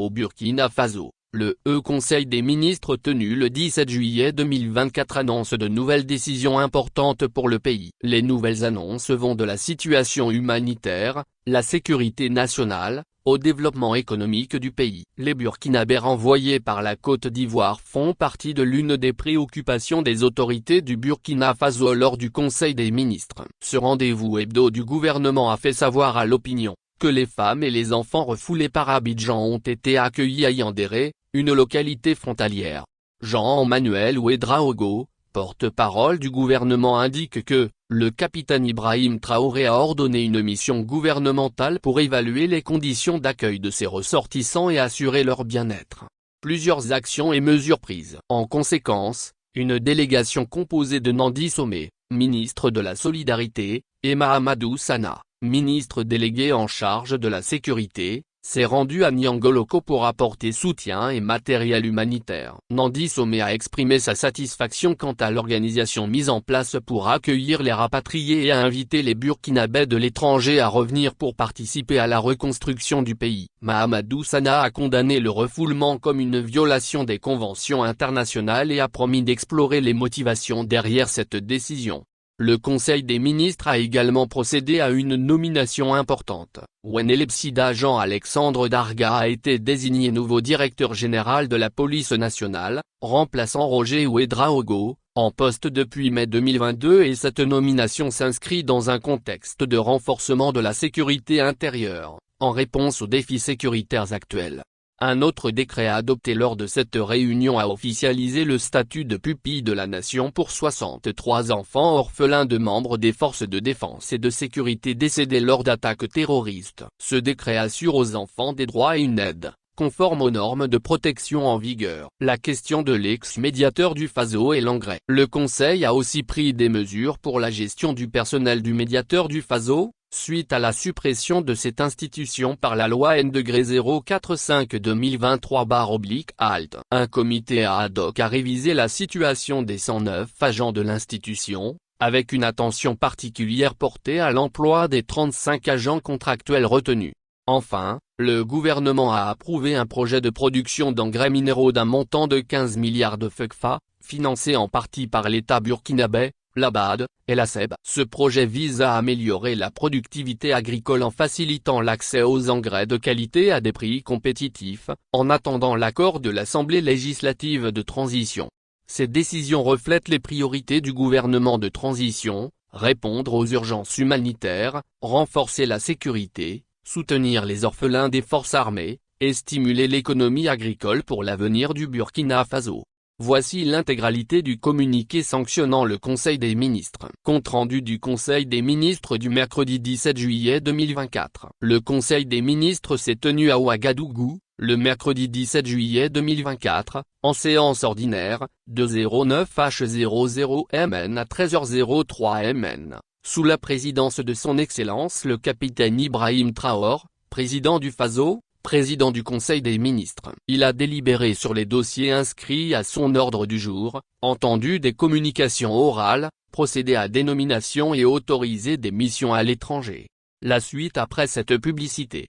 Au Burkina Faso, le Conseil des ministres tenu le 17 juillet 2024 annonce de nouvelles décisions importantes pour le pays. Les nouvelles annonces vont de la situation humanitaire, la sécurité nationale, au développement économique du pays. Les Burkinabés renvoyés par la Côte d'Ivoire font partie de l'une des préoccupations des autorités du Burkina Faso lors du Conseil des ministres. Ce rendez-vous hebdo du gouvernement a fait savoir à l'opinion que les femmes et les enfants refoulés par Abidjan ont été accueillis à Yandéré, une localité frontalière. Jean-Emmanuel Ouédraogo, porte-parole du gouvernement, indique que le capitaine Ibrahim Traoré a ordonné une mission gouvernementale pour évaluer les conditions d'accueil de ces ressortissants et assurer leur bien-être. Plusieurs actions et mesures prises. En conséquence, une délégation composée de Nandi Somé, ministre de la Solidarité, et Mahamadou Sana, ministre délégué en charge de la sécurité, s'est rendu à Niangoloko pour apporter soutien et matériel humanitaire. Nandi Somé a exprimé sa satisfaction quant à l'organisation mise en place pour accueillir les rapatriés et a invité les Burkinabés de l'étranger à revenir pour participer à la reconstruction du pays. Mahamadou Sana a condamné le refoulement comme une violation des conventions internationales et a promis d'explorer les motivations derrière cette décision. Le Conseil des ministres a également procédé à une nomination importante. Ouenelepsida Jean-Alexandre Darga a été désigné nouveau directeur général de la police nationale, remplaçant Roger Ouédraogo, en poste depuis mai 2022, et cette nomination s'inscrit dans un contexte de renforcement de la sécurité intérieure, en réponse aux défis sécuritaires actuels. Un autre décret adopté lors de cette réunion a officialisé le statut de pupille de la nation pour 63 enfants orphelins de membres des forces de défense et de sécurité décédés lors d'attaques terroristes. Ce décret assure aux enfants des droits et une aide, conforme aux normes de protection en vigueur. La question de l'ex-médiateur du Faso est l'engrais. Le Conseil a aussi pris des mesures pour la gestion du personnel du médiateur du Faso, suite à la suppression de cette institution par la loi N-045/2023/alt. Un comité ad hoc a révisé la situation des 109 agents de l'institution, avec une attention particulière portée à l'emploi des 35 agents contractuels retenus. Enfin, le gouvernement a approuvé un projet de production d'engrais minéraux d'un montant de 15 milliards de FECFA, financé en partie par l'État burkinabé, la BAD, et la SEB. Ce projet vise à améliorer la productivité agricole en facilitant l'accès aux engrais de qualité à des prix compétitifs, en attendant l'accord de l'Assemblée législative de transition. Ces décisions reflètent les priorités du gouvernement de transition: répondre aux urgences humanitaires, renforcer la sécurité, soutenir les orphelins des forces armées, et stimuler l'économie agricole pour l'avenir du Burkina Faso. Voici l'intégralité du communiqué sanctionnant le Conseil des ministres. Compte rendu du Conseil des ministres du mercredi 17 juillet 2024. Le Conseil des ministres s'est tenu à Ouagadougou, le mercredi 17 juillet 2024, en séance ordinaire, de 09h00 MN à 13h03 MN, sous la présidence de son Excellence le capitaine Ibrahim Traoré, président du Faso, président du Conseil des ministres. Il a délibéré sur les dossiers inscrits à son ordre du jour, entendu des communications orales, procédé à des nominations et autorisé des missions à l'étranger. La suite après cette publicité.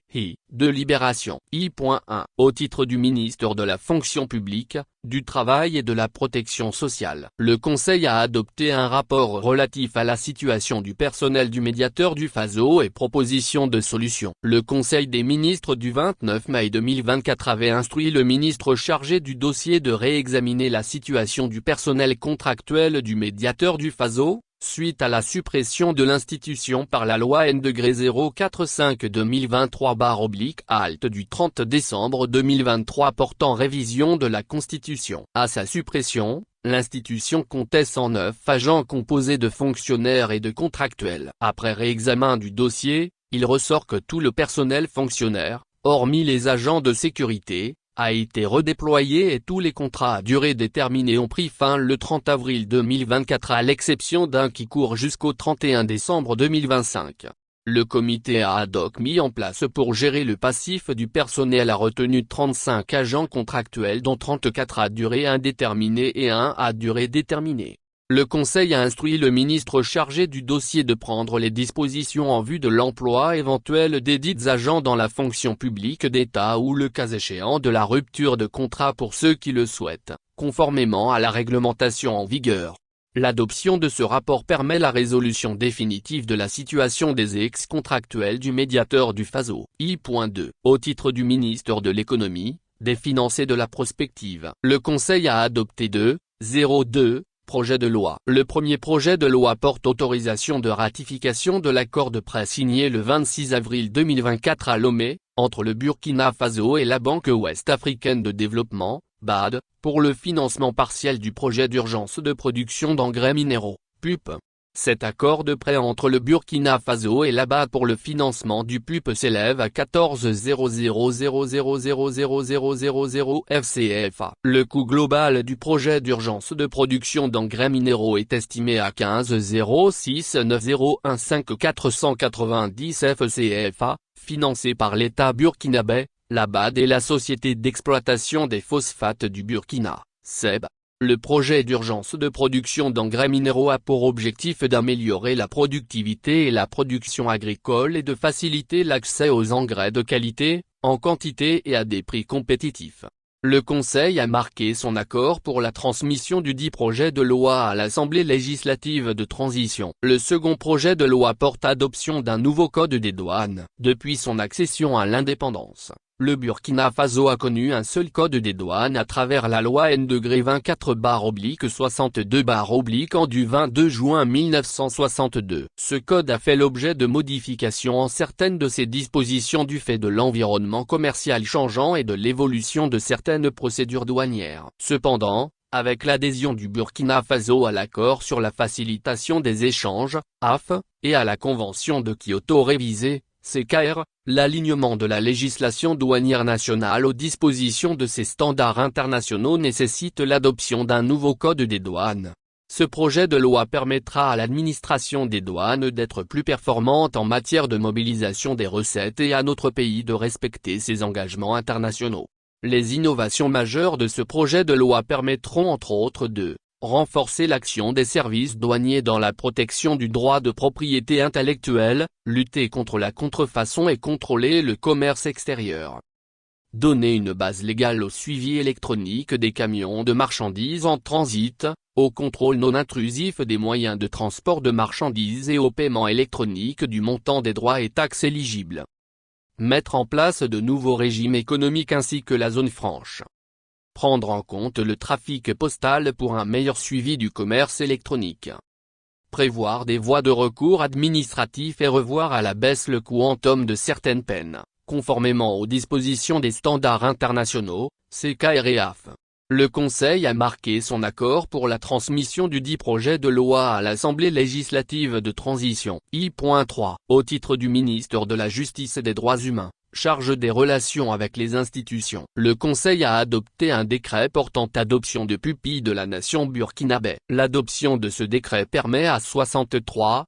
De Libération. I.1. Au titre du ministre de la Fonction publique, du Travail et de la Protection sociale. Le Conseil a adopté un rapport relatif à la situation du personnel du médiateur du Faso et proposition de solutions. Le Conseil des ministres du 29 mai 2024 avait instruit le ministre chargé du dossier de réexaminer la situation du personnel contractuel du médiateur du Faso, suite à la suppression de l'institution par la loi N-045/2023/alt du 30 décembre 2023 portant révision de la Constitution. À sa suppression, l'institution comptait 109 agents composés de fonctionnaires et de contractuels. Après réexamen du dossier, il ressort que tout le personnel fonctionnaire, hormis les agents de sécurité, a été redéployé et tous les contrats à durée déterminée ont pris fin le 30 avril 2024 à l'exception d'un qui court jusqu'au 31 décembre 2025. Le comité ad hoc mis en place pour gérer le passif du personnel a retenu 35 agents contractuels dont 34 à durée indéterminée et 1 à durée déterminée. Le Conseil a instruit le ministre chargé du dossier de prendre les dispositions en vue de l'emploi éventuel des dites agents dans la fonction publique d'État ou le cas échéant de la rupture de contrat pour ceux qui le souhaitent, conformément à la réglementation en vigueur. L'adoption de ce rapport permet la résolution définitive de la situation des ex-contractuels du médiateur du FASO. I.2. Au titre du ministère de l'Économie, des Finances et de la Prospective, le Conseil a adopté 2 projets de loi. Le premier projet de loi porte autorisation de ratification de l'accord de prêt signé le 26 avril 2024 à Lomé, entre le Burkina Faso et la Banque ouest-africaine de développement, BAD, pour le financement partiel du projet d'urgence de production d'engrais minéraux, PUP. Cet accord de prêt entre le Burkina Faso et la BAD pour le financement du PUP s'élève à 14,000,000,000 FCFA. Le coût global du projet d'urgence de production d'engrais minéraux est estimé à 15,069,015,490 FCFA, financé par l'État burkinabé, la BAD et la Société d'exploitation des phosphates du Burkina, SEB. Le projet d'urgence de production d'engrais minéraux a pour objectif d'améliorer la productivité et la production agricole et de faciliter l'accès aux engrais de qualité, en quantité et à des prix compétitifs. Le Conseil a marqué son accord pour la transmission du dit projet de loi à l'Assemblée législative de transition. Le second projet de loi porte adoption d'un nouveau code des douanes. Depuis son accession à l'indépendance, le Burkina Faso a connu un seul code des douanes à travers la loi N-24/62/en du 22 juin 1962. Ce code a fait l'objet de modifications en certaines de ses dispositions du fait de l'environnement commercial changeant et de l'évolution de certaines procédures douanières. Cependant, avec l'adhésion du Burkina Faso à l'accord sur la facilitation des échanges, AF, et à la Convention de Kyoto révisée, CKR, l'alignement de la législation douanière nationale aux dispositions de ces standards internationaux nécessite l'adoption d'un nouveau code des douanes. Ce projet de loi permettra à l'administration des douanes d'être plus performante en matière de mobilisation des recettes et à notre pays de respecter ses engagements internationaux. Les innovations majeures de ce projet de loi permettront entre autres de renforcer l'action des services douaniers dans la protection du droit de propriété intellectuelle, lutter contre la contrefaçon et contrôler le commerce extérieur. Donner une base légale au suivi électronique des camions de marchandises en transit, au contrôle non intrusif des moyens de transport de marchandises et au paiement électronique du montant des droits et taxes éligibles. Mettre en place de nouveaux régimes économiques ainsi que la zone franche. Prendre en compte le trafic postal pour un meilleur suivi du commerce électronique. Prévoir des voies de recours administratifs et revoir à la baisse le quantum de certaines peines, conformément aux dispositions des standards internationaux, CKR et AF. Le Conseil a marqué son accord pour la transmission du dit projet de loi à l'Assemblée législative de transition. I.3. Au titre du ministre de la Justice et des Droits humains, charge des relations avec les institutions. Le Conseil a adopté un décret portant adoption de pupilles de la nation burkinabé. L'adoption de ce décret permet à 63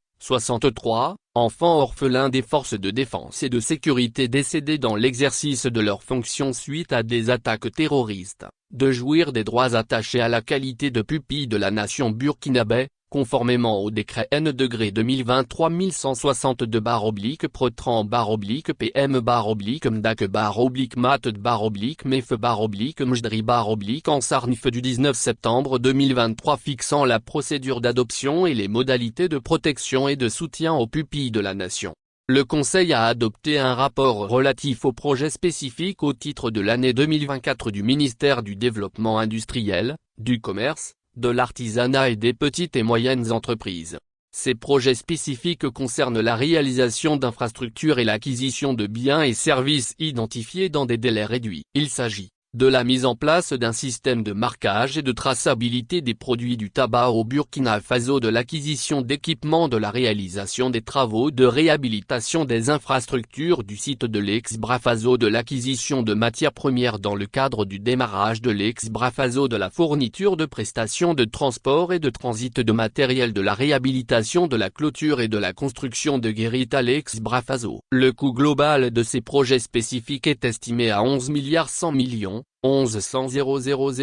enfants orphelins des forces de défense et de sécurité décédés dans l'exercice de leurs fonctions suite à des attaques terroristes, de jouir des droits attachés à la qualité de pupille de la nation burkinabé, conformément au décret N-2-1132-MDAC-MEF-MAT-MEF-MJDRI-Ansarnif du 19 septembre 2023 fixant la procédure d'adoption et les modalités de protection et de soutien aux pupilles de la nation. Le Conseil a adopté un rapport relatif au projet spécifique au titre de l'année 2024 du ministère du Développement industriel, du Commerce, de l'artisanat et des petites et moyennes entreprises. Ces projets spécifiques concernent la réalisation d'infrastructures et l'acquisition de biens et services identifiés dans des délais réduits. Il s'agit de la mise en place d'un système de marquage et de traçabilité des produits du tabac au Burkina Faso, de l'acquisition d'équipements, de la réalisation des travaux de réhabilitation des infrastructures du site de l'ex-Brafaso, de l'acquisition de matières premières dans le cadre du démarrage de l'ex-Brafaso, de la fourniture de prestations de transport et de transit de matériel, de la réhabilitation de la clôture et de la construction de guérites à l'ex-Brafaso. Le coût global de ces projets spécifiques est estimé à 11,1 milliards, 11 100 000 000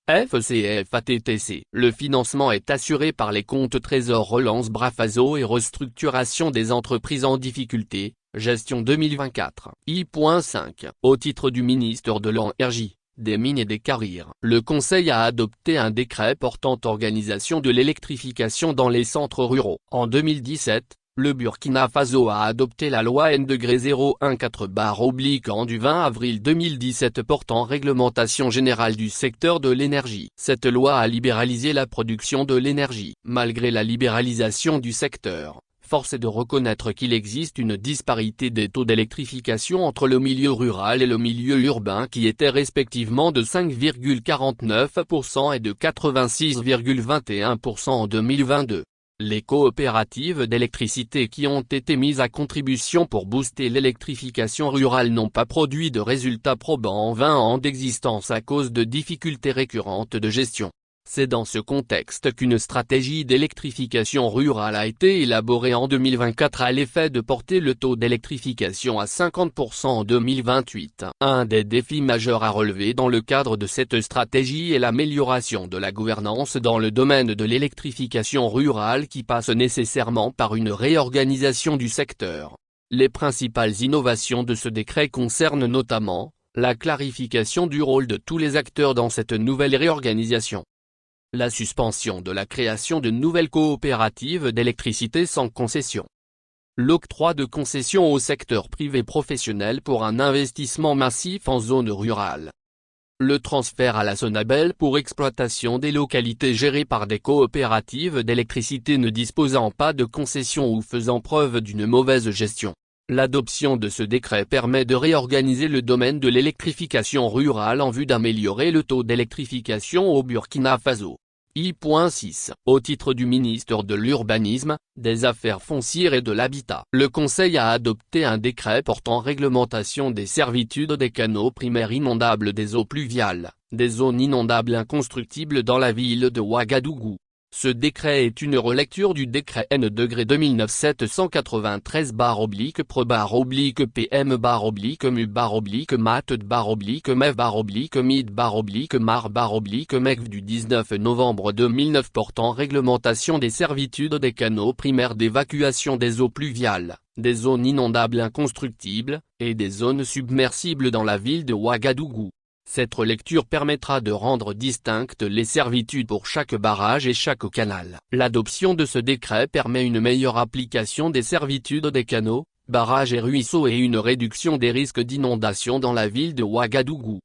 FCFATTC. Le financement est assuré par les comptes Trésor Relance Brafazo et Restructuration des entreprises en difficulté, gestion 2024. I.5. Au titre du ministre de l'Énergie, des Mines et des Carrières, le Conseil a adopté un décret portant organisation de l'électrification dans les centres ruraux. En 2017, le Burkina Faso a adopté la loi N-014/an du 20 avril 2017 portant réglementation générale du secteur de l'énergie. Cette loi a libéralisé la production de l'énergie. Malgré la libéralisation du secteur, force est de reconnaître qu'il existe une disparité des taux d'électrification entre le milieu rural et le milieu urbain qui étaient respectivement de 5,49% et de 86,21% en 2022. Les coopératives d'électricité qui ont été mises à contribution pour booster l'électrification rurale n'ont pas produit de résultats probants en 20 ans d'existence à cause de difficultés récurrentes de gestion. C'est dans ce contexte qu'une stratégie d'électrification rurale a été élaborée en 2024 à l'effet de porter le taux d'électrification à 50% en 2028. Un des défis majeurs à relever dans le cadre de cette stratégie est l'amélioration de la gouvernance dans le domaine de l'électrification rurale qui passe nécessairement par une réorganisation du secteur. Les principales innovations de ce décret concernent notamment la clarification du rôle de tous les acteurs dans cette nouvelle réorganisation. La suspension de la création de nouvelles coopératives d'électricité sans concession. L'octroi de concessions au secteur privé professionnel pour un investissement massif en zone rurale. Le transfert à la Sonabel pour exploitation des localités gérées par des coopératives d'électricité ne disposant pas de concession ou faisant preuve d'une mauvaise gestion. L'adoption de ce décret permet de réorganiser le domaine de l'électrification rurale en vue d'améliorer le taux d'électrification au Burkina Faso. I.6. Au titre du ministre de l'Urbanisme, des Affaires foncières et de l'Habitat, le Conseil a adopté un décret portant réglementation des servitudes des canaux primaires inondables des eaux pluviales, des zones inondables inconstructibles dans la ville de Ouagadougou. Ce décret est une relecture du décret N-2/2017-193/-Pro/-Mad/MEF/Mid/Mar/MEF du 19 novembre 2009 portant réglementation des servitudes des canaux primaires d'évacuation des eaux pluviales, des zones inondables inconstructibles, et des zones submersibles dans la ville de Ouagadougou. Cette relecture permettra de rendre distinctes les servitudes pour chaque barrage et chaque canal. L'adoption de ce décret permet une meilleure application des servitudes des canaux, barrages et ruisseaux et une réduction des risques d'inondation dans la ville de Ouagadougou.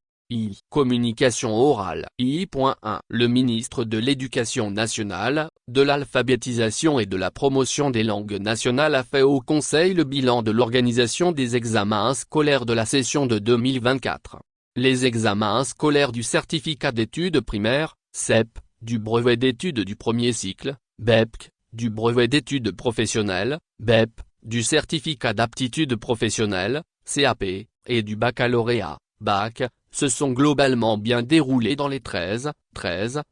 Communication orale. I.1. Le ministre de l'Éducation nationale, de l'alphabétisation et de la promotion des langues nationales a fait au Conseil le bilan de l'organisation des examens scolaires de la session de 2024. Les examens scolaires du certificat d'études primaires, CEP, du brevet d'études du premier cycle, BEPC, du brevet d'études professionnelles, BEP, du certificat d'aptitude professionnelle, CAP, et du baccalauréat, BAC, se sont globalement bien déroulés dans les 13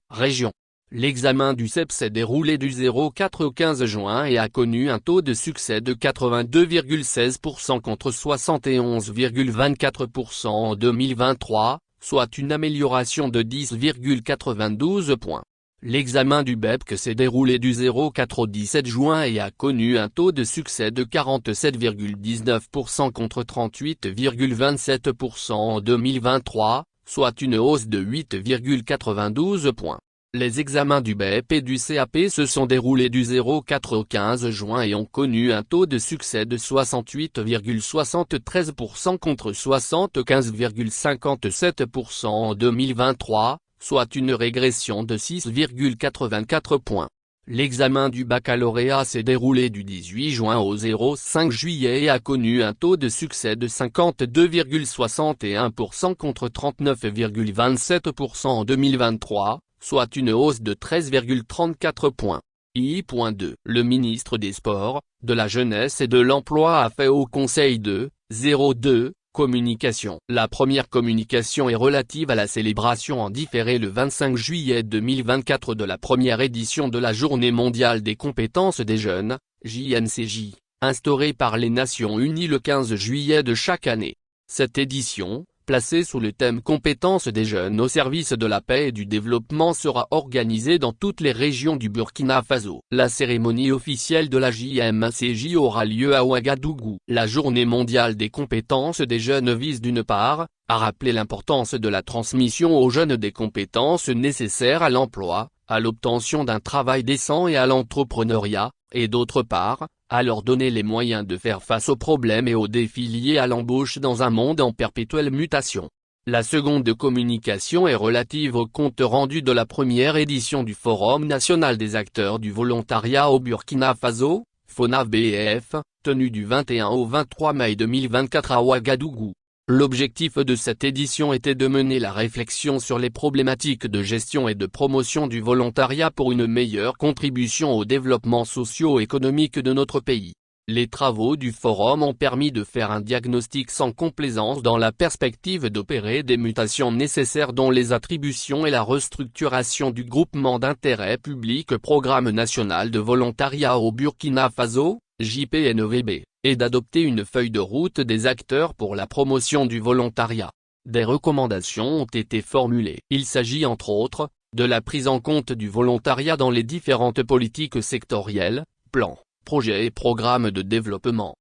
régions. L'examen du CEP s'est déroulé du 04 au 15 juin et a connu un taux de succès de 82,16% contre 71,24% en 2023, soit une amélioration de 10,92 points. L'examen du BEPC s'est déroulé du 04 au 17 juin et a connu un taux de succès de 47,19% contre 38,27% en 2023, soit une hausse de 8,92 points. Les examens du BEP et du CAP se sont déroulés du 04 au 15 juin et ont connu un taux de succès de 68,73% contre 75,57% en 2023, soit une régression de 6,84 points. L'examen du baccalauréat s'est déroulé du 18 juin au 05 juillet et a connu un taux de succès de 52,61% contre 39,27% en 2023, soit une hausse de 13,34 points. I.2. Le ministre des Sports, de la Jeunesse et de l'Emploi a fait au Conseil de 02. Communication. La première communication est relative à la célébration en différé le 25 juillet 2024 de la première édition de la Journée mondiale des compétences des jeunes, JNCJ, instaurée par les Nations Unies le 15 juillet de chaque année. Cette édition, placée sous le thème compétences des jeunes au service de la paix et du développement sera organisée dans toutes les régions du Burkina Faso. La cérémonie officielle de la JMCJ aura lieu à Ouagadougou. La journée mondiale des compétences des jeunes vise d'une part, à rappeler l'importance de la transmission aux jeunes des compétences nécessaires à l'emploi, à l'obtention d'un travail décent et à l'entrepreneuriat, et d'autre part, à leur donner les moyens de faire face aux problèmes et aux défis liés à l'embauche dans un monde en perpétuelle mutation. La seconde communication est relative au compte rendu de la première édition du Forum national des acteurs du volontariat au Burkina Faso, FONAF-BF, tenu du 21 au 23 mai 2024 à Ouagadougou. L'objectif de cette édition était de mener la réflexion sur les problématiques de gestion et de promotion du volontariat pour une meilleure contribution au développement socio-économique de notre pays. Les travaux du forum ont permis de faire un diagnostic sans complaisance dans la perspective d'opérer des mutations nécessaires dont les attributions et la restructuration du groupement d'intérêt public Programme national de volontariat au Burkina Faso, JPNVB, et d'adopter une feuille de route des acteurs pour la promotion du volontariat. Des recommandations ont été formulées. Il s'agit entre autres, de la prise en compte du volontariat dans les différentes politiques sectorielles, plans, projets et programmes de développement.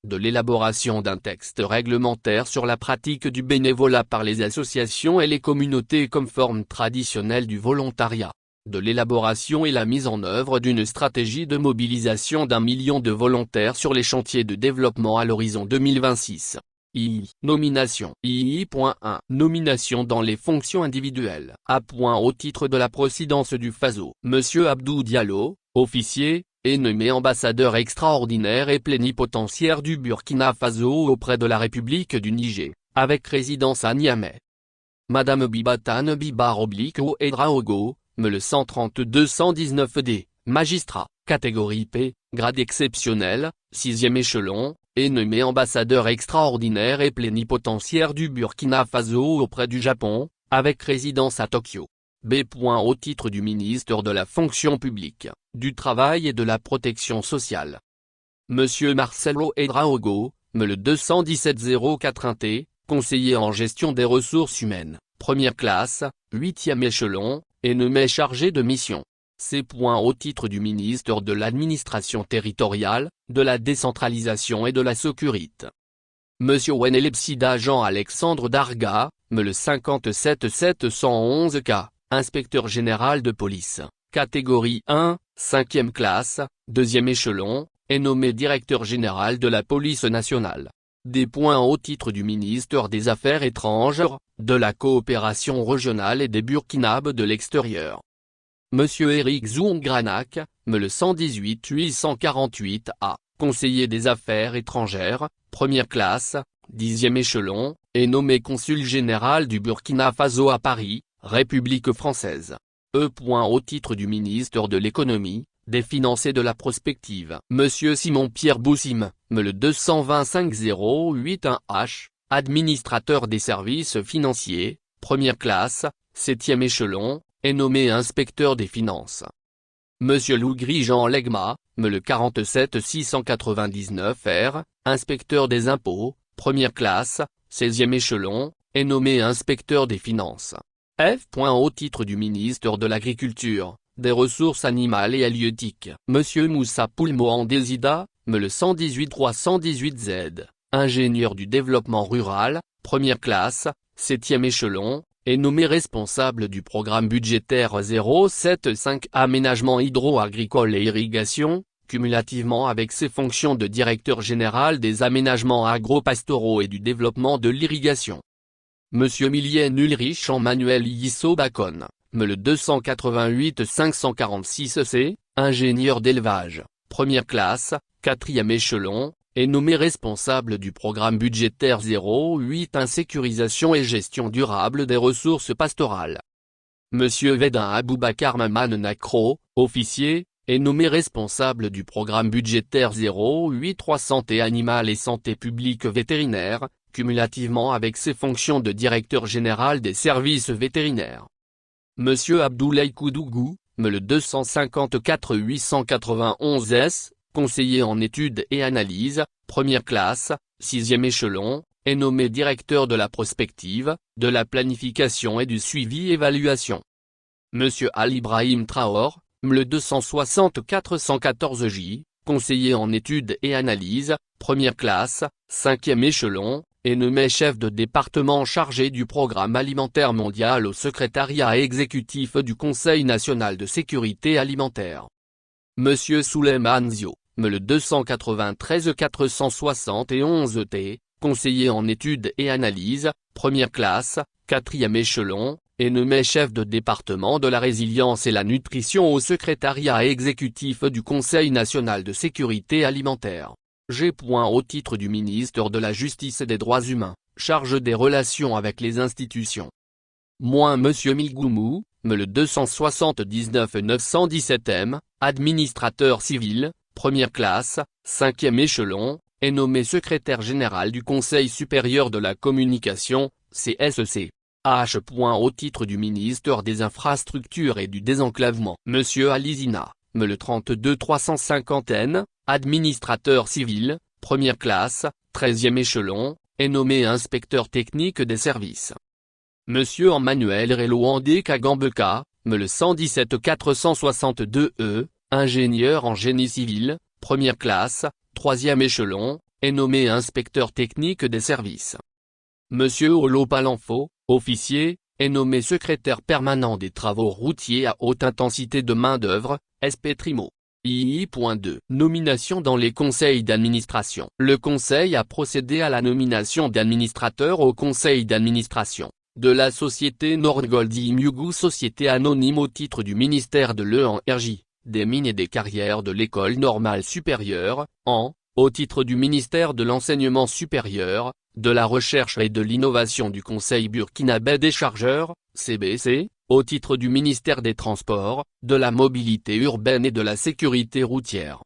De l'élaboration d'un texte réglementaire sur la pratique du bénévolat par les associations et les communautés comme forme traditionnelle du volontariat. De l'élaboration et la mise en œuvre d'une stratégie de mobilisation d'1 million de volontaires sur les chantiers de développement à l'horizon 2026. II. Nomination. II.1. Nomination dans les fonctions individuelles. A. Au titre de la présidence du Faso. Monsieur Abdou Diallo, officier, est nommé ambassadeur extraordinaire et plénipotentiaire du Burkina Faso auprès de la République du Niger, avec résidence à Niamey. Madame Bibatane Bibar-Oblique Ouedraogo, me le 132-119D, magistrat, catégorie P, grade exceptionnel, 6e échelon, est nommé ambassadeur extraordinaire et plénipotentiaire du Burkina Faso auprès du Japon, avec résidence à Tokyo. B. Au titre du ministre de la Fonction publique, du Travail et de la Protection sociale. Monsieur Marcelo Ouedraogo, me le 217-04-1T, conseiller en gestion des ressources humaines, première classe, 8e échelon, est nommé chargé de mission. C. Au titre du ministre de l'Administration territoriale, de la décentralisation et de la sécurité. Monsieur Wenelebsida Jean-Alexandre Darga, me le 57-711K, inspecteur général de police, catégorie 1, 5e classe, 2e échelon, est nommé directeur général de la police nationale. D. Au titre du ministre des Affaires étrangères, de la coopération régionale et des Burkinabés de l'extérieur. Monsieur Éric Zoungranak, me le 118-848A, conseiller des Affaires étrangères, première classe, 10e échelon, est nommé consul général du Burkina Faso à Paris, République française. E. Au titre du ministre de l'Économie, des Finances et de la Prospective. Monsieur Simon-Pierre Boussim, me le 225-081H, administrateur des services financiers, première classe, 7e échelon, est nommé inspecteur des finances. Monsieur Lougri Jean Legma, me le 47-699R, inspecteur des impôts, première classe, 16e échelon, est nommé inspecteur des finances. F. Au titre du ministre de l'Agriculture, des Ressources animales et halieutiques. Monsieur Moussa Poulmohan Désida, me le 118-318Z, ingénieur du développement rural, première classe, 7e échelon, est nommé responsable du programme budgétaire 075 Aménagement hydro-agricole et irrigation, cumulativement avec ses fonctions de directeur général des aménagements agro-pastoraux et du développement de l'irrigation. Monsieur Milien Ulrich Emmanuel Yisso Bacon, me le 288-546C, ingénieur d'élevage, première classe, 4e échelon, est nommé responsable du programme budgétaire 08 Sécurisation et gestion durable des ressources pastorales. Monsieur Vedin Aboubakar Maman Nakro, officier, est nommé responsable du programme budgétaire 08 Santé animale et santé publique vétérinaire, cumulativement avec ses fonctions de directeur général des services vétérinaires. Monsieur Abdoulaye Koudougou, me le 254-891S, conseiller en études et analyses, première classe, 6e échelon, est nommé directeur de la prospective, de la planification et du suivi-évaluation. Monsieur Ali Ibrahim Traor, MLE 260-414J, conseiller en études et analyses, première classe, 5e échelon, est nommé chef de département chargé du programme alimentaire mondial au secrétariat exécutif du Conseil national de sécurité alimentaire. Monsieur Souleymane Zio, MLE 293-471T, conseiller en études et analyses, première classe, 4e échelon, est nommé chef de département de la résilience et la nutrition au secrétariat exécutif du Conseil national de sécurité alimentaire. G. Au titre du ministre de la Justice et des Droits humains, charge des relations avec les institutions. Monsieur Milgoumou, MLE 279-917M, administrateur civil, première classe, 5e échelon, est nommé secrétaire général du Conseil supérieur de la communication, CSEC. H. Au titre du ministre des Infrastructures et du Désenclavement. Monsieur Alizina, MLE 32-350N, administrateur civil, première classe, 13e échelon, est nommé inspecteur technique des services. Monsieur Emmanuel Relouandé Kagambeka, MLE 117-462E, ingénieur en génie civil, première classe, 3e échelon, est nommé inspecteur technique des services. Monsieur Olo Palanfo, officier, est nommé secrétaire permanent des travaux routiers à haute intensité de main-d'œuvre, SP Trimo. II.2. Nomination dans les conseils d'administration. Le conseil a procédé à la nomination d'administrateurs au conseil d'administration de la société Nordgold Imyugu, société anonyme au titre du ministère de l'Énergie, des Mines et des Carrières, de l'École normale supérieure, au titre du ministère de l'Enseignement supérieur, de la Recherche et de l'Innovation du Conseil burkinabé des chargeurs, CBC, au titre du ministère des Transports, de la Mobilité urbaine et de la Sécurité routière,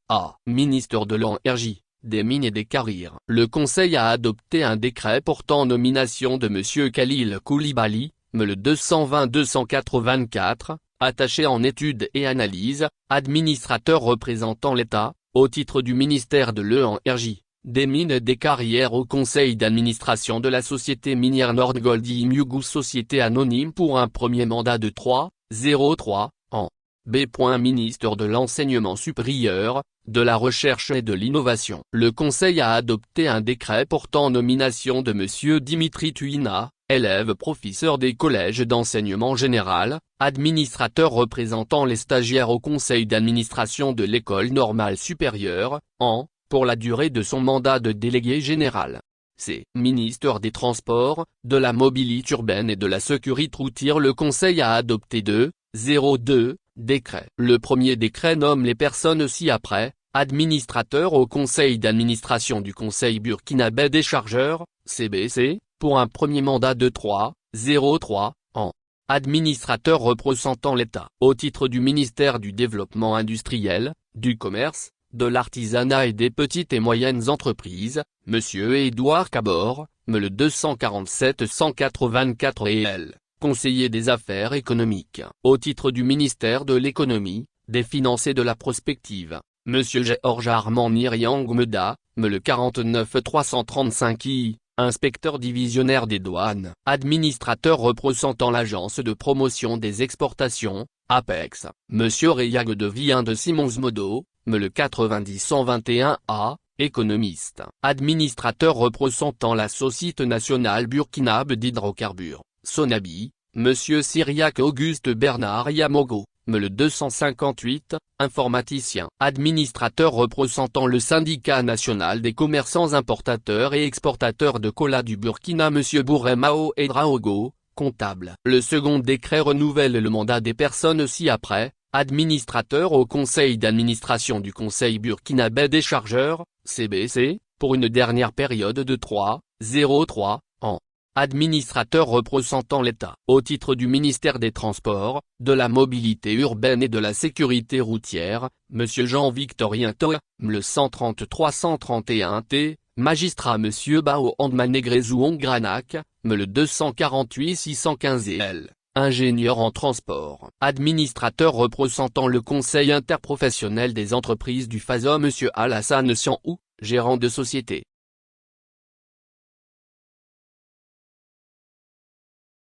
ministère de l'Énergie, des Mines et des Carrières. Le Conseil a adopté un décret portant nomination de M. Khalil Koulibaly, MLE 220-284, attaché en études et analyses, administrateur représentant l'État, au titre du ministère de l'Énergie, des Mines et des Carrières au conseil d'administration de la société minière Nordgold Imyugu, société anonyme pour un premier mandat de 3,03 ans. B. Ministre de l'Enseignement supérieur, de la Recherche et de l'Innovation. Le Conseil a adopté un décret portant nomination de M. Dimitri Tuina, élève professeur des collèges d'enseignement général, administrateur représentant les stagiaires au conseil d'administration de l'École normale supérieure, pour la durée de son mandat de délégué général. C. Ministre des Transports, de la Mobilité urbaine et de la Sécurité routière. Le Conseil a adopté 2,02 décrets. Le premier décret nomme les personnes ci-après, administrateurs au conseil d'administration du Conseil burkinabé des chargeurs, CBC, pour un premier mandat de 3,03 ans. Administrateur représentant l'État, au titre du ministère du Développement industriel, du Commerce, de l'Artisanat et des petites et moyennes entreprises, Monsieur Édouard Cabor, MLE 247-184 et L. Conseiller des affaires économiques, au titre du ministère de l'économie, des finances et de la prospective, Monsieur Georges Armand Nyriang Meda, MLE 49-335I, inspecteur divisionnaire des douanes, administrateur représentant l'agence de promotion des exportations, APEX, Monsieur Reyag de Vien de Simons Modo, MLE 90-121A, économiste, administrateur représentant la Société nationale burkinabé d'hydrocarbures, Sonabi, Monsieur Cyriaque Auguste Bernard Yamogo, MLE 258, informaticien, administrateur représentant le syndicat national des commerçants importateurs et exportateurs de cola du Burkina Monsieur Bouremao Edraogo, comptable. Le second décret renouvelle le mandat des personnes ci-après, administrateur au conseil d'administration du Conseil burkinabé des chargeurs, CBC, pour une dernière période de 3,03 ans. Administrateur représentant l'État, au titre du ministère des Transports, de la Mobilité urbaine et de la Sécurité routière, Monsieur Jean-Victorien Toa, MLE 133-131T, magistrat Monsieur Bao Andmanegrezou Granak, MLE 248-615 et L. Ingénieur en transport, administrateur représentant le Conseil interprofessionnel des entreprises du FASO Monsieur Alassane Sianou, gérant de société.